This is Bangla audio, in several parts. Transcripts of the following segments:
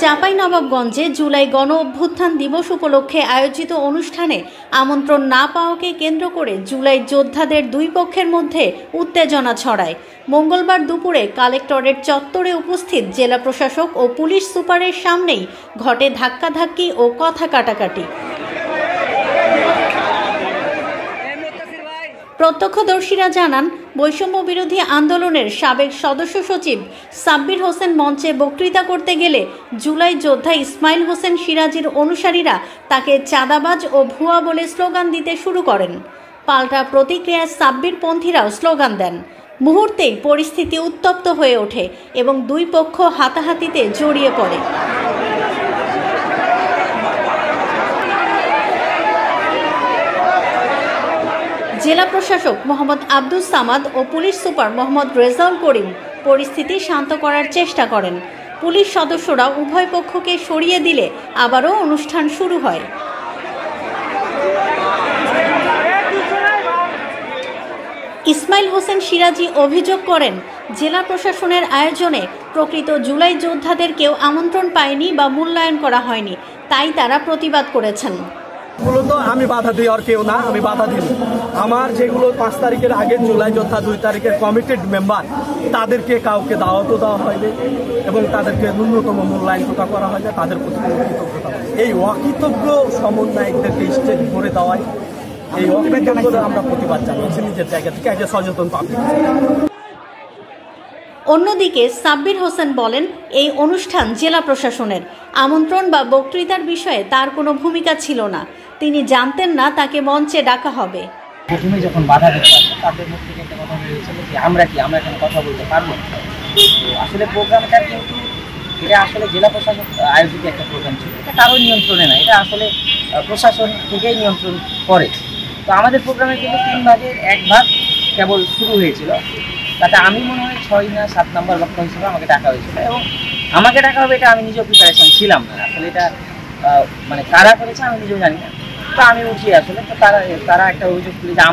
চাঁপাইনবাবগঞ্জে জুলাই গণ অভ্যুত্থান দিবস উপলক্ষে আয়োজিত অনুষ্ঠানে আমন্ত্রণ না পাওয়াকে কেন্দ্র করে জুলাই যোদ্ধাদের দুই পক্ষের মধ্যে উত্তেজনা ছড়ায়। মঙ্গলবার দুপুরে কালেক্টরেট চত্বরে উপস্থিত জেলা প্রশাসক ও পুলিশ সুপারের সামনেই ঘটে ধাক্কাধাক্কি ও কথা কাটাকাটি। প্রত্যক্ষদর্শীরা জানান, বৈষম্য বিরোধী আন্দোলনের সাবেক সদস্য সচিব সাব্বির হোসেন মঞ্চে বক্তৃতা করতে গেলে জুলাই যোদ্ধা ইসমাইল হোসেন সিরাজীর অনুসারীরা তাকে চাঁদাবাজ ও ভুয়া বলে স্লোগান দিতে শুরু করেন। পাল্টা প্রতিক্রিয়ায় সাব্বির পন্থীরাও স্লোগান দেন। মুহূর্তেই পরিস্থিতি উত্তপ্ত হয়ে ওঠে এবং দুই পক্ষ হাতাহাতিতে জড়িয়ে পড়ে। জেলা প্রশাসক মোহাম্মদ আব্দুস সামাদ ও পুলিশ সুপার মোহাম্মদ রেজাউল করিম পরিস্থিতি শান্ত করার চেষ্টা করেন। পুলিশ সদস্যরা উভয় পক্ষকে সরিয়ে দিলে আবারও অনুষ্ঠান শুরু হয়। ইসমাইল হোসেন সিরাজী অভিযোগ করেন, জেলা প্রশাসনের আয়োজনে প্রকৃত জুলাই যোদ্ধাদের কেউ আমন্ত্রণ পায়নি বা মূল্যায়ন করা হয়নি, তাই তারা প্রতিবাদ করেছেন। মূলত আমি বাধা দিই আর কেউ না, আমি বাধা দিই। আমার যেগুলো 5 তারিখের আগে জুলাই যোদ্ধা 2 তারিখের কমিটেড মেম্বার, তাদেরকে কাউকে দাওয়াতও দেওয়া হয়নি এবং তাদেরকে ন্যূনতম মূল্যায়ন করা হয় না। তাদের প্রতি কৃতজ্ঞতা, এই অকৃতজ্ঞ সমন্বয়কদেরকে স্টেজ ভরে দেওয়ায় এই অকৃতজ্ঞতা আমরা প্রতিবাদ জানাচ্ছি নিজের জায়গা থেকে একটা সচেতন পাবলিক। অন্যদিকে সাব্বির হোসেন বলেন, এই অনুষ্ঠান জেলা প্রশাসনের, আমন্ত্রণ বা বক্তৃতার বিষয়ে তার কোনো ভূমিকা ছিল না। তিনি জানতেন না তাকে মঞ্চে ডাকা হবে। প্রথমে যখন বাধা দিতে আসে তাদের মধ্যে থেকে একটা কথা হয়েছিল যে আমরা কেন কথা বলতে পারবো না। তো আসলে প্রোগ্রামটা কিন্তু এটা আসলে জেলা প্রশাসন আয়োজিত একটা প্রোগ্রাম ছিল, এটা কারোর নিয়ন্ত্রণে না, এটা আসলে প্রশাসন থেকেই নিয়ন্ত্রণ করে। তো আমাদের প্রোগ্রামে কিন্তু 3 ভাগের 1 ভাগ কেবল শুরু হয়েছিল, তাতে আমি মনে হয় 6 না 7 নম্বর বক্তা হিসেবে আমাকে ডাকা হয়েছিল এবং আমাকে ডাকা হবে এটা আমি নিজেও প্রিপারেশন ছিলাম না। আসলে এটা মানে কারা করেছে আমি নিজেও জানি না। তো আমি উঠি আসলে, তো তারা একটা অভিযোগ তুলে যে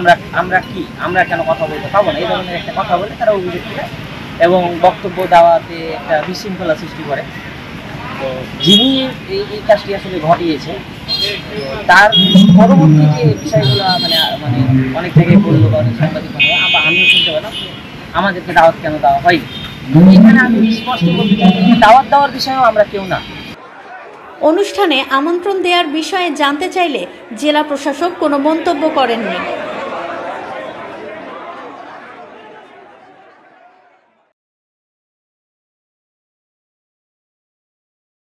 আমরা কেন কথা বলতে পারবো না, এই ধরনের একটা কথা বলে তারা অভিযোগ তুলে এবং বক্তব্য দেওয়াতে একটা বিশৃঙ্খলা সৃষ্টি করে। তো যিনি এই কাজটি আসলে ঘটিয়েছে তার পরবর্তী যে বিষয়গুলো মানে অনেক জায়গায় বললো বা অনেক সাংবাদিক আবার আমিও শুনতে পেলাম আমাদেরকে দাওয়াত কেন দেওয়া হয়। এখানে আমি স্পষ্ট বলতে চাই, দাওয়াত দেওয়ার বিষয়েও আমরা কেউ না। অনুষ্ঠানে আমন্ত্রণ দেওয়ার বিষয়ে জানতে চাইলে জেলা প্রশাসক কোনো মন্তব্য করেননি।